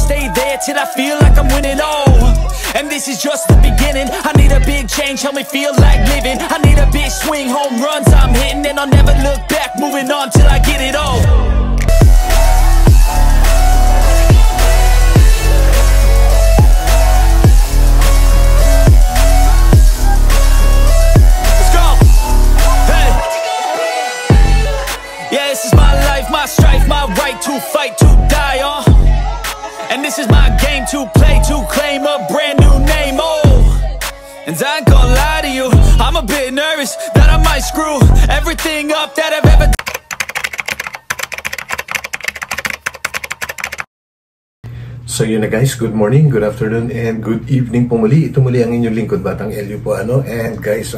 stay there till I feel like I'm winning all. And this is just the beginning. I need a big change, help me feel like living. I need a big swing, home runs I'm hitting, and I'll never look back, moving on till I get it all. This is my life, my strife, my right to fight, to die on. And this is my game to play, to claim a brand new name, oh. And I ain't gonna lie to you, I'm a bit nervous that I might screw everything up that I've ever. So yun na guys, good morning, good afternoon, and good evening po muli. Ito muli ang inyong lingkod, Batang Elio po ano. And guys,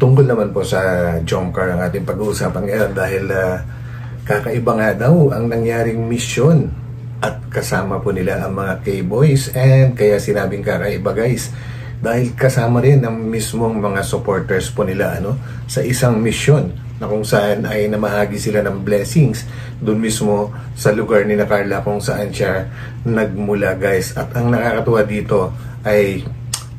tungkol naman po sa Jomcar ang ating pag-uusapan ngayon dahil kakaiba nga daw ang nangyaring misyon at kasama po nila ang mga K-Boys, and kaya sinabing kakaiba guys dahil kasama rin ang mismong mga supporters po nila ano, sa isang misyon na kung saan ay namahagi sila ng blessings doon mismo sa lugar ni Carla kung saan siya nagmula guys. At ang nakakatuwa dito ay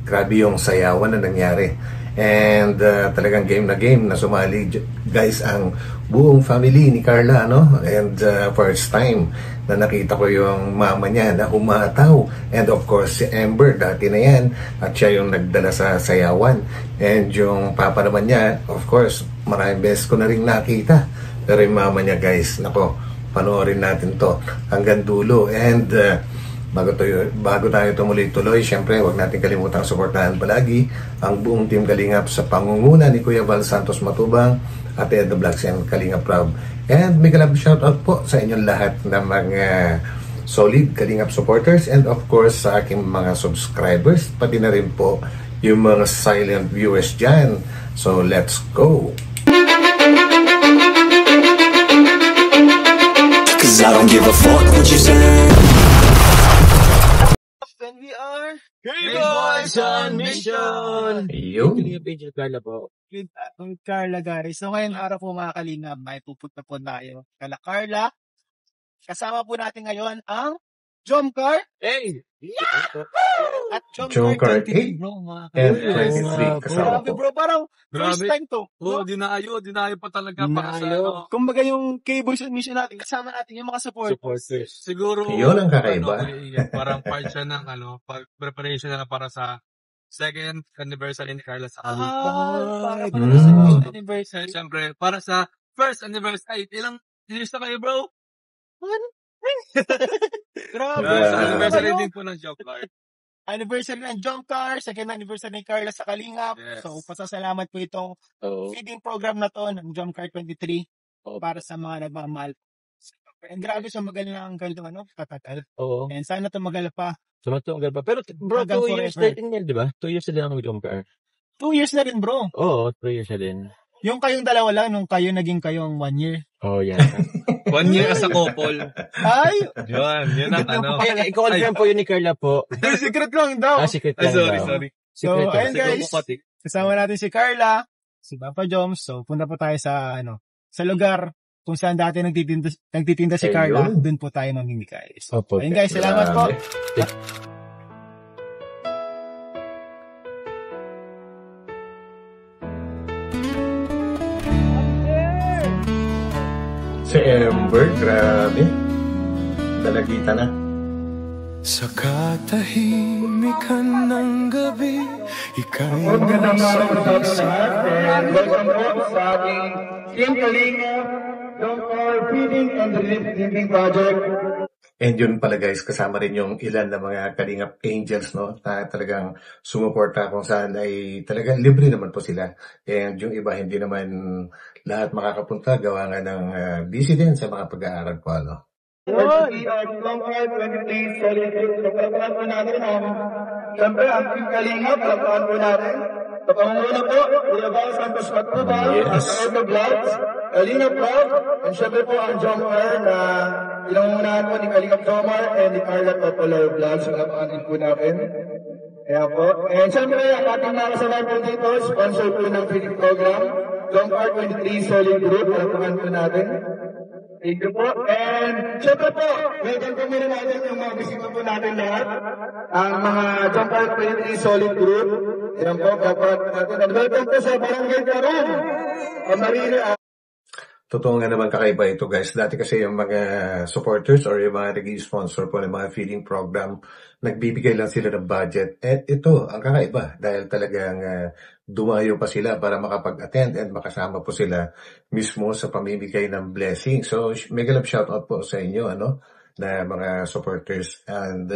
grabe yung sayawan na nangyari. And talagang game na sumali guys ang buong family ni Carla no? And first time na nakita ko yung mama niya na umataw, and of course si Amber dati na yan at siya yung nagdala sa sayawan, and yung papa naman niya of course maraming beses ko na rin nakita, pero yung mama niya guys, nako, panoorin natin to hanggang dulo. And bago tayo tumuloy-tuloy, syempre huwag natin kalimutang suportahan palagi ang buong Team Kalingap sa pangunguna ni Kuya Val Santos Matubang at The Vlogs and Kalingap Rob. And may galab shoutout po sa inyong lahat na mga solid Kalingap supporters, and of course sa aking mga subscribers, pati na rin po yung mga silent viewers dyan. So let's go! Cause I don't give a fuck what you say. And we are K-Boys on Mission! Ayun. Kalingap Angel Carla po. Ang Carla guys. So ngayon araw po mga Kalingap, may pupunta po tayo. Kala Carla. Kasama po natin ngayon ang Jomcar. Hey! Yeah! At Jomcar 23 bro mga And Kalingap. 23 kasama Grabe po. bro, parang first time to. Oo, dinayo pa talaga para sa ano. Kumbaga yung K-Boys on Mission natin, kasama natin yung mga supporters. Siguro, Yun ang kakaiba. Parang part siya ng preparation na para sa second anniversary ni Carla sa Para sa second anniversary. Siyempre, para sa first anniversary. Ilang years na kayo, bro? Grabe. Sa anniversary din po ng Jomcar. Anniversary ng Jomcar, second anniversary ni Carla sa Kalingap. Yes. So, pasasalamat po itong feeding program na to ng Jomcar 23 para sa mga nagmamahal. And grabe siya magaling ang ganito, katatal. Oo. And sana tumagal pa. Sumatunggal pa. Pero bro, Hanggang 2 years forever. na din yan, di ba? 2 years na din ako mag-Jomcar. 2 years na rin, bro. Oo, 2 years na din. Yung kayong dalawa lang, nung kayo naging kayong 1 year. Oo, yan. 1 year as a couple. Ay! Yun ang ano. Ay, i-confirm po yun ni Carla po. Secret lang daw. Secret Ay, lang daw. sorry. So, Secret lang. ayun guys. Kasama natin si Carla, si Papa Joms. So, punta po tayo sa, sa lugar kung saan dati nagtitinda si Carla. Ayun. Doon po tayo mamimili guys. Opo. Ayun guys, salamat po. Si Amber, grabe. Dalagita na. Sa katahimikan ng gabi, ika'y Magandang araw sa ating lahat, and welcome po sa ating Team Kalingap, Jomcar Feeding and Relief Living Project. And yun pala guys, kasama rin yung ilan na mga Kalingap Angels, no? Na talagang sumuporta kung saan ay talagang libre naman po sila. And yung iba hindi naman lahat makakapunta, gawa nga ng busy din sa mga pag-aaral po, ano? Firstly, Jomcar 23 Solid Group. So, palapakan po natin ang, siyempre, ang Team Kalingap, palapakan po natin. Sa pangunguna po, Kuya Val Santos Matubang, Yes. ang The Vlogs, Kalingap Rob, and siyempre po ang Jomcar na pinangungunahan po ni Kalingap Jomcar and ni Carla Popular Vlogs. Palapakan din po natin. Kaya po. And siyempre, ang ating mga kasamahan po dito, sponsor po ng feeding program, Jomcar 23 Solid Group. Palapakan po natin. Thank you po. And syempre po, welcome po muna natin yung mga bisita po natin lahat. Ang mga Jump Out 23 Solid Group. Yan po, kapag natin. And welcome po sa Barangay Karon. Marina. Totoo nga naman kakaiba ito guys. Dati kasi yung mga supporters or yung mga nag-i-sponsor po ng mga feeding program, nagbibigay lang sila ng budget. At ito, ang kakaiba dahil talagang dumayo pa sila para makapag-attend and makasama po sila mismo sa pamimigay ng blessing. So, mega love shoutout po sa inyo, na mga supporters and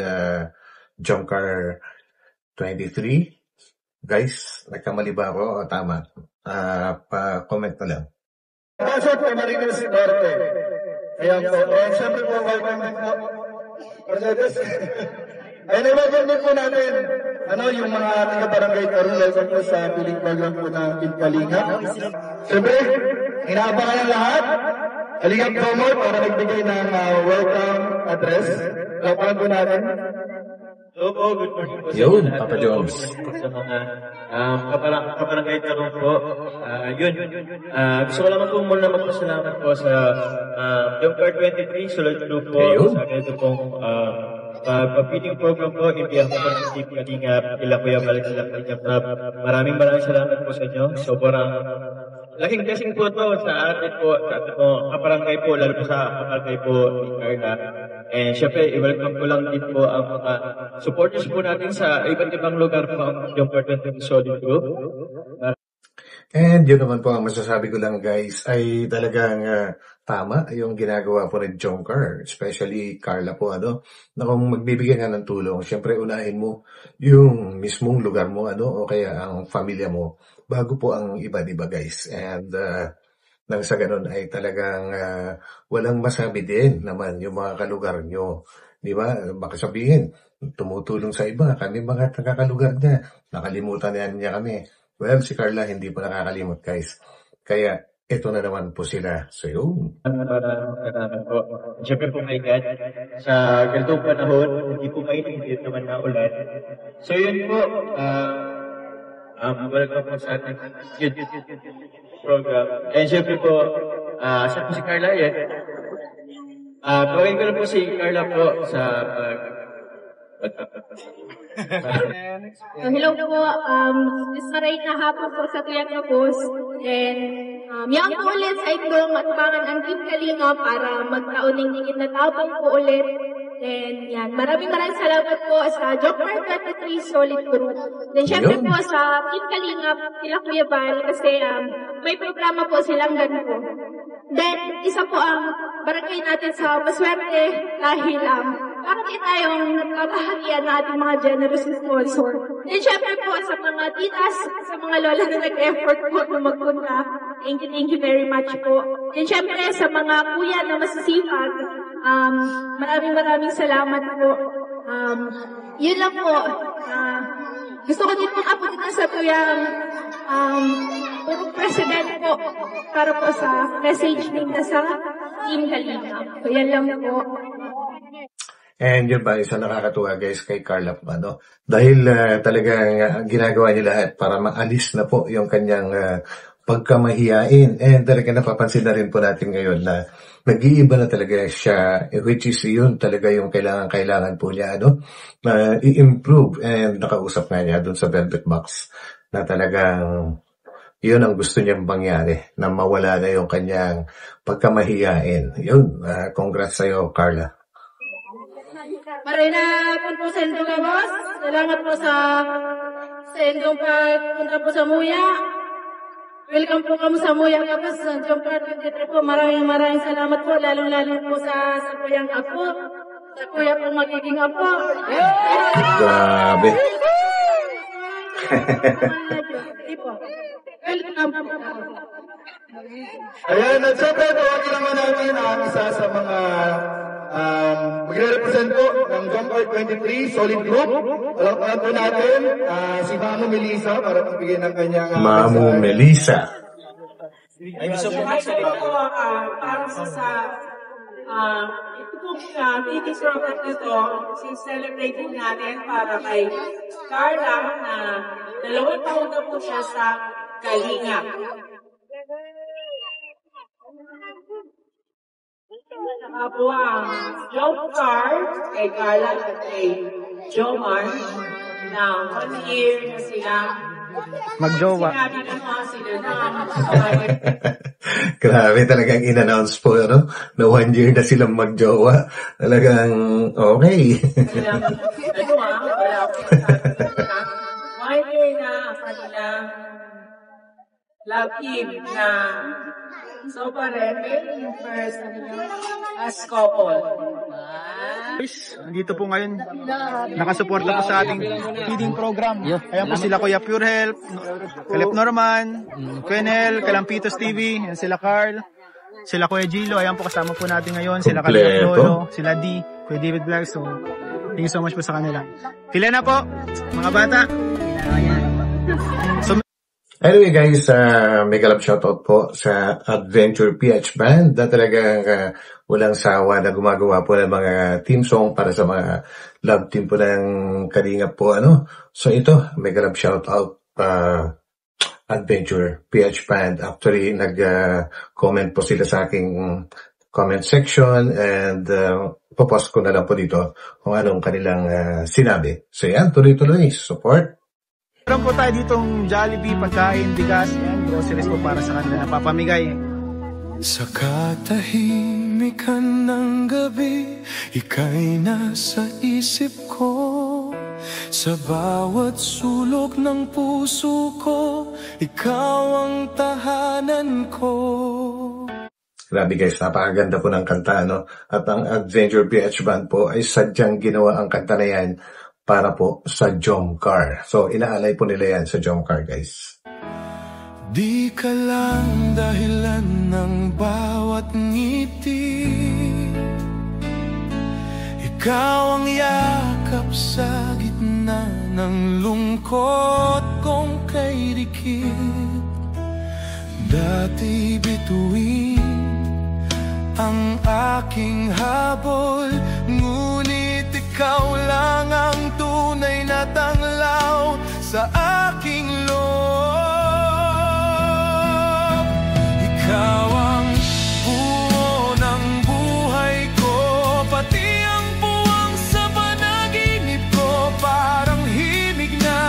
Jumcar 23. Guys, nagkamali ba ako o tama? Pa-comment na lang. Pasok po Marina si Darte. Ayan po. And syempre po, welcome din po. Mercedes. Ayun, welcome din po natin. Yung mga taga-barangay Karon, welcome po sa piling program po ng Team Kalinga. Syempre, inaabangan ang lahat. Kalingap Promo para magbigay ng welcome address. Lapan po natin. Hello po, good morning po. Yun, Papa Jones. Sa mga kabarangay Karon po. Gusto ko naman po muna magpasalamat po sa Jumcar 23, Solid Group po. Ayun. Sa ganito pong pag-feeding program po, hindi ako po sa Team Kalinga, kila Kuya Balik, sila Kalinga Prab. Maraming salamat po sa inyo. Sobrang laking blessing po ito sa atin po, kabarangay po, lalo po sa kabarangay po ni Carla. And syempre, i-welcome ko lang din po ang mga supporters po natin sa iba't ibang lugar po ang Jumcar 23 Solid Group. And yun naman po ang masasabi ko lang guys ay talagang tama yung ginagawa po ni Jumcar, especially Carla po na kung magbibigay nga ng tulong, syempre unahin mo yung mismong lugar mo o kaya ang pamilya mo bago po ang iba, diba guys? And nang sa ganun ay talagang walang masabi din naman yung mga kalugar nyo. Di ba? Baka sabihin, tumutulong sa iba. Kami mga nakakalugar niya. Nakalimutan niya kami. Well, si Carla hindi pa nakakalimot guys. Kaya ito na naman po sila. So yun. Po. Siyempre po may God, sa ganitong panahon, hindi po mainit naman na ulan. So yun po, welcome po sa ating program. And siyempre po, sa po si Carla yan. Tawagin ko na po si Carla po sa hello po, Saray na hapon po sa Tuyang Kapos. And yang po ulit sa itlong at pangan ang Team Kalinga para magkauning dikit na tapang po ulit. And yan, maraming salamat po sa Jumcar 23 Solid Group. Then syempre po sa Team Kalinga, sila Kuya Bal, kasi may programa po silang ganito. Then, isa po ang barangay natin sa maswerte dahil parang tayong nagkakahagian na ating mga generous sponsor. Then, syempre po sa mga titas, sa mga lola na nag-effort po na magpunta. Thank you very much po. Then, syempre sa mga kuya na masisipag, maraming salamat po. Yun lang po. Gusto ko din pong apunta sa tuyang purong president po para po sa message ninyo sa Team Kalinga. So, yan lang po. And yun ba, isa nakakatuwa guys kay Carla dahil talagang ginagawa niya lahat para maalis na po yung kanyang pagkamahiyain. And talaga napapansin na rin po natin ngayon na nag-iiba na talaga siya, which is yun talaga yung kailangan po niya na i-improve. And nakausap nga niya dun sa Velvet Box na talagang yun ang gusto niyang mangyari, na mawala na yung kanyang pagkamahiyain. Yun, congrats sa'yo, Carla. Marina po sa Sendong Boss. Salamat po sa Sendong pagpunta po sa Muya. Welcome po kami sa Muya Kapos. Jumcar 23 po. Maraming salamat po. Lalong-lalo po sa Kuyang Apo. Sa Kuya po magiging Apo. Grabe. Welcome po. Ayan, at syempre, tawagin naman natin ang isa sa mga magre-represent po ng Jumcar 23 Solid Group. Palakpakan po natin si Mamo Melissa para magbigay ng kanyang Mamo Melissa. Ay, gusto po para sa ito po baby program na to, celebrate din natin para kay Carla na 2 taon na po siya sa Kalinga. Saka po ang jump card kay Carla at kay Jomar na 1 year na sila. Magjowa. Sinabi na mga sila na Grabe talagang in-announce po, ano? Na 1 year na silang magjowa. Talagang okay. wala po sa 1 year na kanilang love team na so pa-rin yung first as couple. Guys, nandito po ngayon. Nakasuporta po sa ating feeding program. Ayan po sila Kuya Pure Health, Kalip Norman, Kenel, Kalampitos TV, yan sila Carl, sila Kuya Gilo. Ayan po kasama po natin ngayon. Sila Kalip Lolo, sila D, Kuya David Vlogs. So, thank you so much po sa kanila. Pila na po, mga bata. So, anyway guys, mega love shoutout po sa Adventure PH Band na talagang walang sawa na gumagawa po ng mga team song para sa mga love team po ng Kalingap po, ano. So ito, mega love shoutout Adventure PH Band. Actually, nag-comment po sila sa aking comment section and popost ko na lang po dito kung anong kanilang sinabi. So yan, tuloy-tuloy, support. meron po tayo ditong Jollibee, pagkain, bigas, and groceries po para sa kanila na papamigay. Sa katahimikan ng gabi, ika'y nasa isip ko. Sa bawat sulok ng puso ko, ikaw ang tahanan ko. Grabe guys, napakaganda po ng kanta, no? At ang Adventure PH Band po ay sadyang ginawa ang kanta na yan para po sa Jomcar. So, inaalay po nila yan sa Jomcar, guys. Di ka lang dahilan ng bawat ngiti, ikaw ang yakap sa gitna ng lungkot kong kay dikit. Dati bituin ang aking habol, ngunit ikaw lang ang tunay na tanglaw sa aking loob. Ikaw ang buo ng buhay ko, pati ang buwang sa panaginip ko. Parang himig na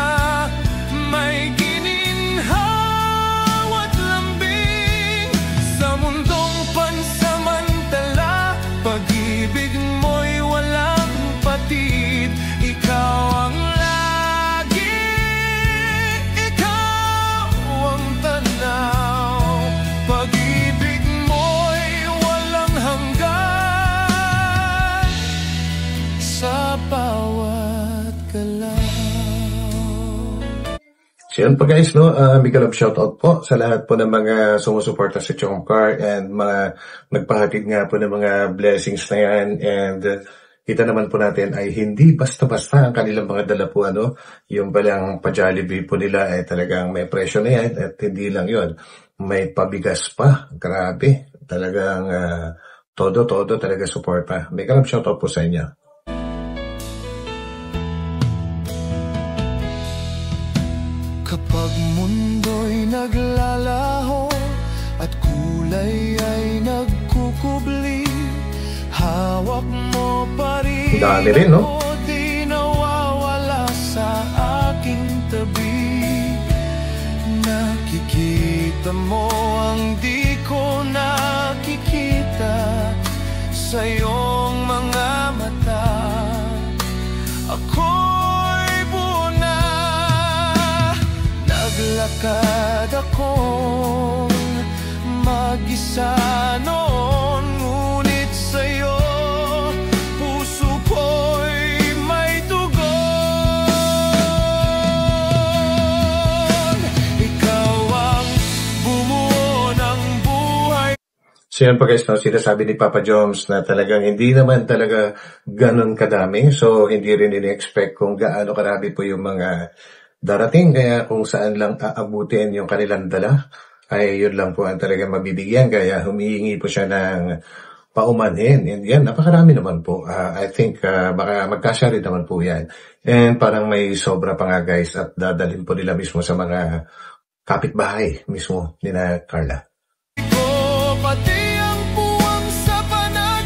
may gininhawat lambing sa mundong pansamantala. Pag-ibig mo'y walang patid, ikaw ang lagi, ikaw ang tanaw. Pag-ibig mo'y walang hanggan sa bawat galaw. So yun po guys, no? Big love shoutout po sa lahat po ng mga sumusuporta sa Jomcar and mga nagpahatid nga po ng mga blessings na yan. And kita naman po natin ay hindi basta-basta ang kanilang mga dala po, ano? Yung palang pa-Jollibee po nila ay talagang may presyo na yan. At hindi lang yun, may pabigas pa. Grabe. Talagang todo-todo talaga suporta. Big love shoutout po sa inyo. Kapag mundo'y naglalaho at kulay ay nagkukubli, hawak mo pa rin Dami rin, no? ako, di nawawala sa aking tabi. Nakikita mo ang di ko nakikita sa iyong mga mata. Ako'y buo na, naglakad akong mag-isa noon, ngunit sa'yo puso ko'y may tugon. Ikaw ang bumuo ng buhay. So yan po guys, no, sinasabi ni Papa Joms na talagang hindi naman talaga ganun kadami. So hindi rin ini-expect kung gaano karami po yung mga darating. Kaya kung saan lang aabutin yung kanilang dala, ay yun lang po ang talagang mabibigyan. Kaya humihingi po siya ng paumanhin. And yan, napakarami naman po. I think baka magkasya rin naman po yan. And parang may sobra pa nga guys at dadalhin po nila mismo sa mga kapitbahay mismo nina Carla. Pati ang buwang sa panag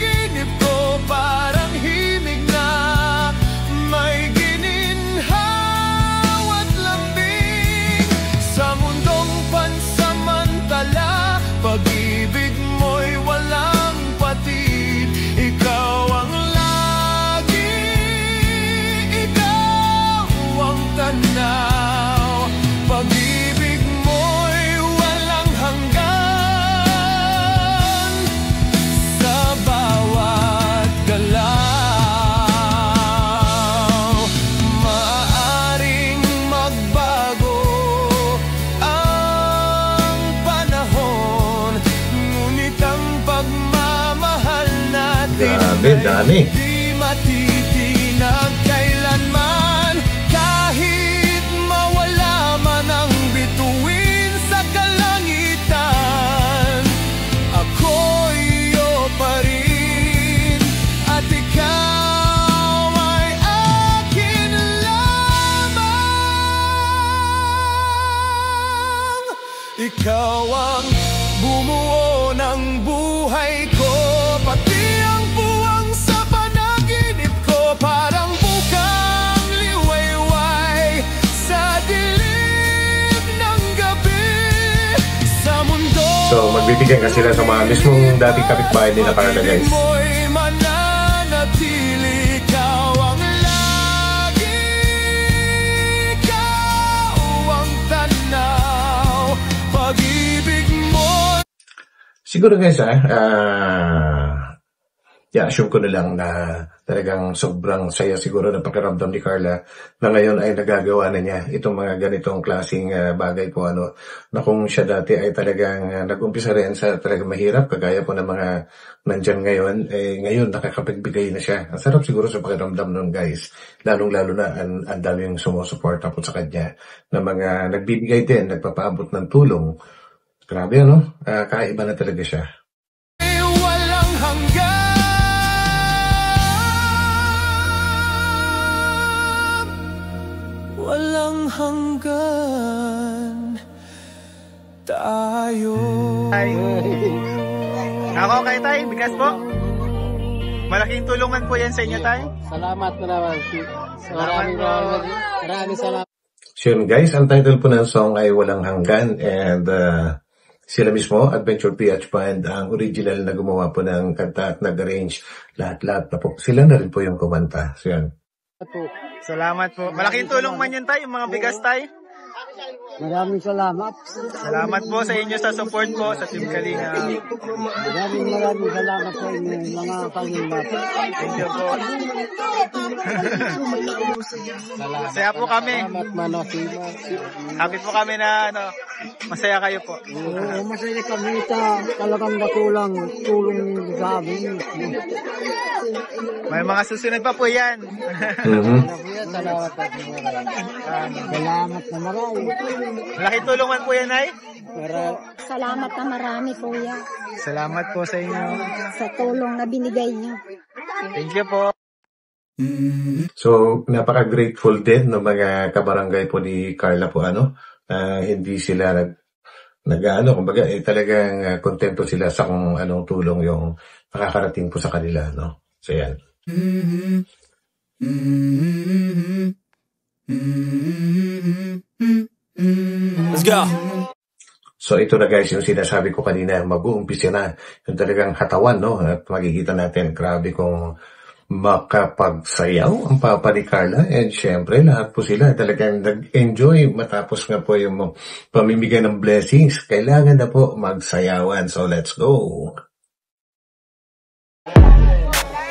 dami. Di matitinag kailanman, kahit mawala man ang bituin sa kalangitan. Ako'y iyo pa rin, at ikaw ay akin lamang. Ikaw ang bumuo ng buhay ko, pati ang buwang sa panaginip ko, parang bukang liwayway sa dilim ng gabi sa mundo. So magbibigyan kasi sila sa mga mismong dating kapitbahay nila Carla, guys. Mo'y mananatili, ikaw ang lagi, ikaw ang tanaw, pag-ibig mo. Siguro guys, assume ko na lang na talagang sobrang saya siguro ng pakiramdam ni Carla na ngayon ay nagagawa na niya itong mga ganitong klaseng bagay po, ano, na kung siya dati ay talagang nag-umpisa rin sa talagang mahirap, kagaya po ng mga nandyan ngayon, ngayon nakakapagbigay na siya. Ang sarap siguro sa pakiramdam nun, guys, lalong-lalo na ang daming sumusuporta po sa kanya na mga nagbibigay din, nagpapaabot ng tulong. Grabe, ano? Kakaiba na talaga siya. Walang hanggan, walang hanggan tayo. Tay. Ako kay Tay, bigas po. Malaking tulungan po yan sa inyo, Tay. Salamat naman. Maraming salamat. So yun, guys, ang title po ng song ay Walang Hanggan, and sila mismo, Adventure PH Band, ang original na gumawa po ng kanta at nag-arrange lahat-lahat na po. Sila na rin po yung kumanta. So yan. Salamat po. Malaking tulong man yun, Tay, yung mga bigas, Tay. Maraming salamat. Salamat po sa inyo sa support po sa Team Kalinga. Maraming salamat sa inyo, mga Kalinga. Thank you po. Masaya po kami. Happy po kami na masaya kayo po. Oo, masaya kami sa talagang nakulang tulong sa amin. May mga susunod pa po yan. Salamat na marami. Malaking tulungan po yan, Ay. Salamat na marami, Kuya. Salamat po sa inyo. Sa tulong na binigay niyo. Thank you po. So, napaka-grateful din ng mga kabarangay po ni Carla po, ano, hindi sila kumbaga, talagang kontento sila sa kung anong tulong yung nakakarating po sa kanila, no? So, yan. Let's go. So ito na guys, yung sinasabi ko kanina, mag-uumpisa na yung talagang hatawan, no? At makikita natin, grabe kung makapagsayaw ang papa ni Carla. And syempre, lahat po sila talagang nag-enjoy matapos nga po yung pamimigay ng blessings. Kailangan na po magsayawan. So let's go.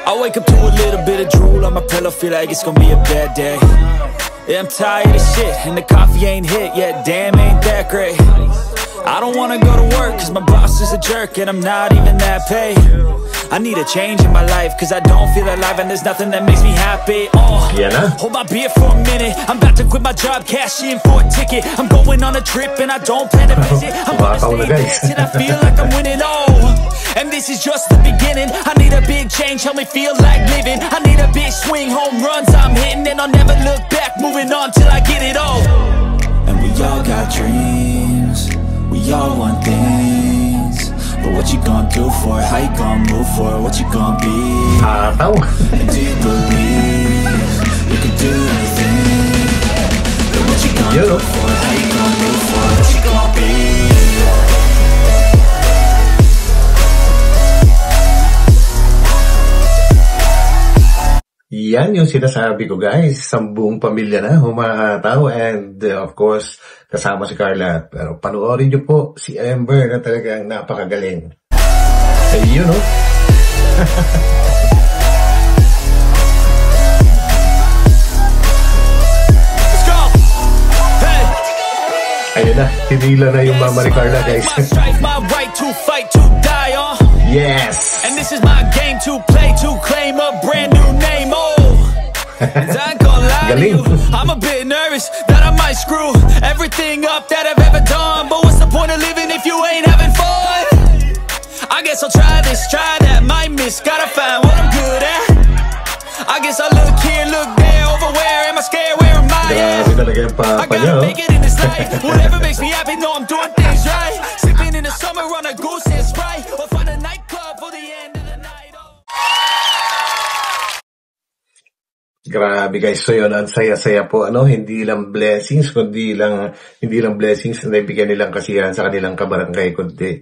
I wake up to a little bit of drool on my pillow, feel like it's gonna be a bad day. Yeah, I'm tired of shit, and the coffee ain't hit yet, damn, ain't that great. I don't wanna go to work, cause my boss is a jerk, and I'm not even that paid. I need a change in my life, cause I don't feel alive, and there's nothing that makes me happy. Hold my beer for a minute, I'm about to quit my job, cash in for a ticket. I'm going on a trip, and I don't plan to visit. I'm gonna stay blessed till I feel like I'm winning, and this is just the beginning. I need a big change, help me feel like living. I need a big swing, home runs I'm hitting, and I'll never look back, moving on till I get it all. And we all got dreams, we all want things, but what you gonna do for it? How you gonna move for it? What you gonna be? And do you believe you can do anything? But what you gonna do for it? How you gonna move for it? What you gonna be? Yan yung sinasabi ko guys, sa buong pamilya na humahataw, and of course kasama si Carla. Pero panoorin nyo po si Ember na talagang napakagaling. Ayun, no? Ayun na, tinila na yung mama ni Carla guys. My right to fight, to die on. Yes! And this is my game to play, to claim a And I ain't gonna lie to you, I'm a bit nervous that I might screw everything up that I've ever done. But what's the point of living if you ain't having fun? I guess I'll try this, try that, might miss, gotta find what I'm good at. I guess I look here, look there, over where am I scared, where am I at? I gotta make it in this life, whatever makes me happy, know I'm doing things right. Sipping in the summer on a goose and Sprite, or find a nightclub for the end of the night. Grabe guys, so yun, ang saya-saya po, hindi lang blessings, hindi lang blessings na ibigyan nilang kasiyahan sa kanilang kabarangay, kundi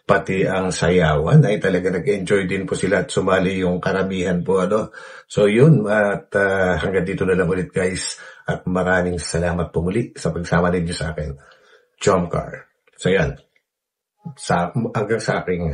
pati ang sayawan ay talaga nag-enjoy din po sila at sumali yung karamihan po, So yun, at hanggang dito na lang ulit guys, at maraming salamat po muli sa pagsama ninyo sa akin, Jomcar. So yan, hanggang sa aking